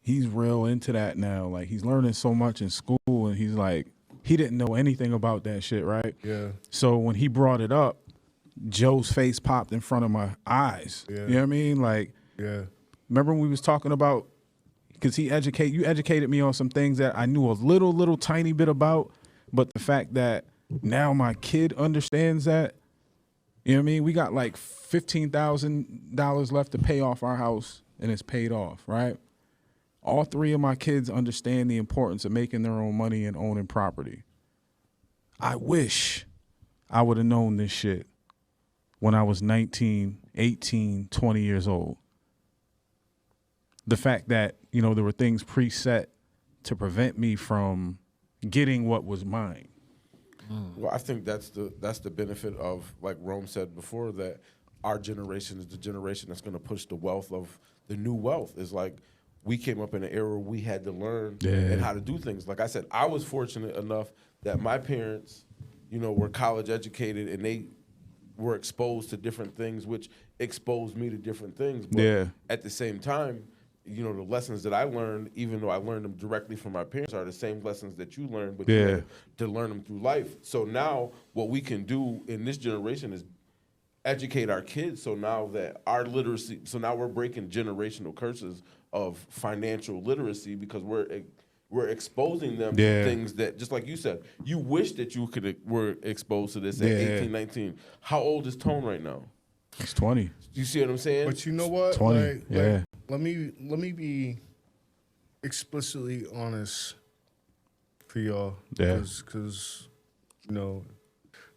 he's real into that now. Like, he's learning so much in school, and he's like, he didn't know anything about that shit, right? Yeah. So when he brought it up, Joe's face popped in front of my eyes. Yeah. You know what I mean? Like, Yeah. remember when we was talking about, because you educated me on some things that I knew a little tiny bit about, but the fact that now my kid understands that, you know what I mean? We got like $15,000 left to pay off our house, and it's paid off, right? All three of my kids understand the importance of making their own money and owning property. I wish I would have known this shit when I was 19, 18, 20 years old. The fact that, you know, there were things preset to prevent me from getting what was mine. Well, I think that's the benefit of, like Rome said before, that our generation is the generation that's going to push the wealth of the new wealth. Is like, we came up in an era where we had to learn and how to do things. Like I said, I was fortunate enough that my parents, you know, were college educated, and they were exposed to different things, which exposed me to different things. But at the same time, you know, the lessons that I learned, even though I learned them directly from my parents, are the same lessons that you learned, but you had to learn them through life. So now what we can do in this generation is educate our kids. So now that our literacy, so now we're breaking generational curses of financial literacy, because we're exposing them to things that, just like you said, you wish that you were exposed to this at 18, 19. How old is Tone right now? He's 20. You see what I'm saying? But you know what? 20, like, let me be explicitly honest for y'all. Because, you know,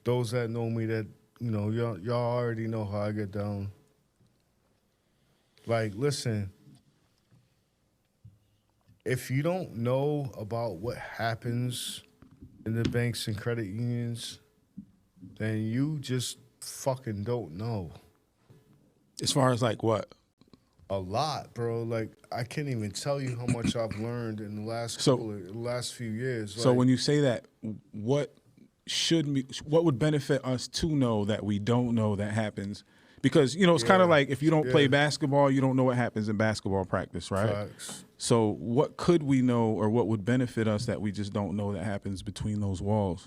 those that know me, that, you know, y'all already know how I get down. Like, listen, if you don't know about what happens in the banks and credit unions, then you just fucking don't know. As far as like what? A lot, bro. Like, I can't even tell you how much I've learned in the last few years. So like, when you say that, what would benefit us to know that we don't know that happens? Because, you know, it's kind of like, if you don't play basketball, you don't know what happens in basketball practice, right? Facts. So what could we know, or what would benefit us that we just don't know that happens between those walls?